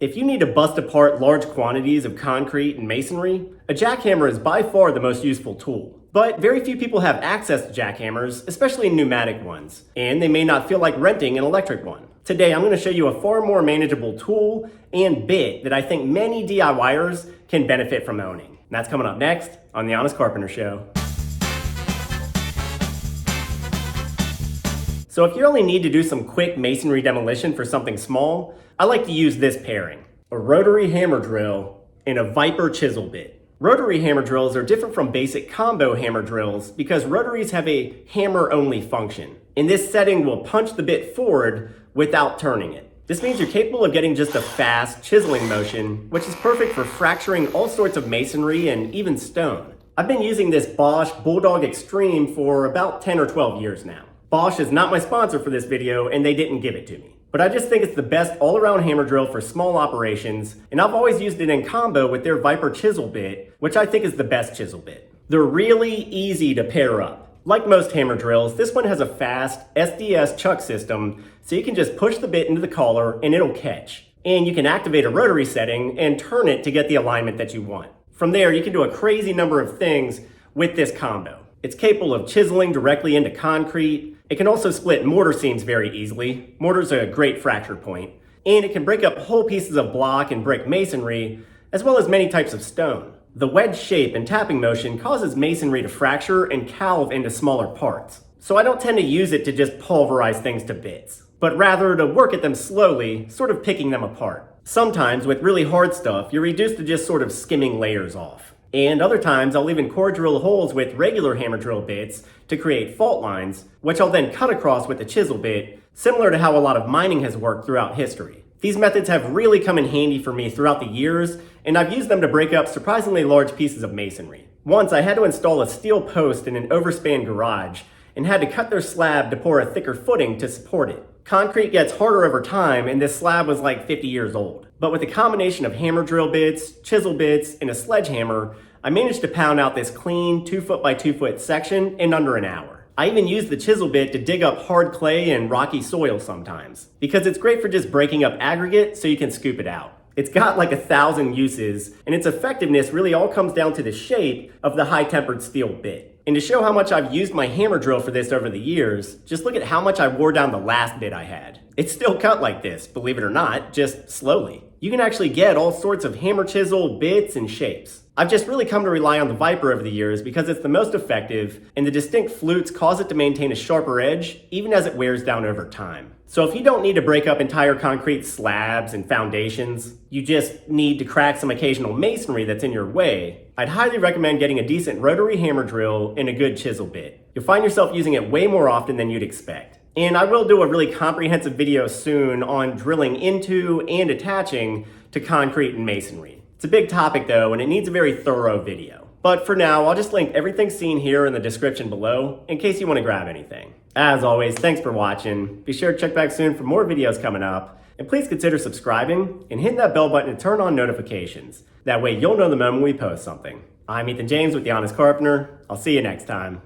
If you need to bust apart large quantities of concrete and masonry, a jackhammer is by far the most useful tool. But very few people have access to jackhammers, especially pneumatic ones, and they may not feel like renting an electric one. Today I'm going to show you a far more manageable tool and bit that I think many DIYers can benefit from owning. And that's coming up next on the Honest Carpenter Show. So if you only need to do some quick masonry demolition for something small, I like to use this pairing: a rotary hammer drill and a Viper chisel bit. Rotary hammer drills are different from basic combo hammer drills because rotaries have a hammer-only function. In this setting, we'll punch the bit forward without turning it. This means you're capable of getting just a fast chiseling motion, which is perfect for fracturing all sorts of masonry and even stone. I've been using this Bosch Bulldog Xtreme for about 10 or 12 years now. Bosch is not my sponsor for this video, and they didn't give it to me. But I just think it's the best all-around hammer drill for small operations, and I've always used it in combo with their Viper chisel bit, which I think is the best chisel bit. They're really easy to pair up. Like most hammer drills, this one has a fast SDS chuck system, so you can just push the bit into the collar and it'll catch. And you can activate a rotary setting and turn it to get the alignment that you want. From there, you can do a crazy number of things with this combo. It's capable of chiseling directly into concrete. It can also split mortar seams very easily. Mortar's a great fracture point. And it can break up whole pieces of block and brick masonry, as well as many types of stone. The wedge shape and tapping motion causes masonry to fracture and calve into smaller parts. So I don't tend to use it to just pulverize things to bits, but rather to work at them slowly, sort of picking them apart. Sometimes with really hard stuff, you're reduced to just sort of skimming layers off. And other times I'll even core drill holes with regular hammer drill bits to create fault lines, which I'll then cut across with the chisel bit, similar to how a lot of mining has worked throughout history. These methods have really come in handy for me throughout the years, and I've used them to break up surprisingly large pieces of masonry. Once I had to install a steel post in an overspan garage and had to cut their slab to pour a thicker footing to support it. Concrete gets harder over time, and this slab was like 50 years old. But with a combination of hammer drill bits, chisel bits, and a sledgehammer, I managed to pound out this clean 2 foot by 2 foot section in under an hour. I even used the chisel bit to dig up hard clay and rocky soil sometimes, because it's great for just breaking up aggregate so you can scoop it out. It's got like 1,000 uses, and its effectiveness really all comes down to the shape of the high-tempered steel bit. And to show how much I've used my hammer drill for this over the years, just look at how much I wore down the last bit I had. It's still cut like this, believe it or not, just slowly. You can actually get all sorts of hammer chisel bits and shapes. I've just really come to rely on the Viper over the years because it's the most effective, and the distinct flutes cause it to maintain a sharper edge even as it wears down over time. So if you don't need to break up entire concrete slabs and foundations, you just need to crack some occasional masonry that's in your way, I'd highly recommend getting a decent rotary hammer drill and a good chisel bit. You'll find yourself using it way more often than you'd expect. And I will do a really comprehensive video soon on drilling into and attaching to concrete and masonry. It's a big topic though, and it needs a very thorough video. But for now, I'll just link everything seen here in the description below in case you want to grab anything. As always, thanks for watching. Be sure to check back soon for more videos coming up. And please consider subscribing and hit that bell button to turn on notifications. That way you'll know the moment we post something. I'm Ethan James with the Honest Carpenter. I'll see you next time.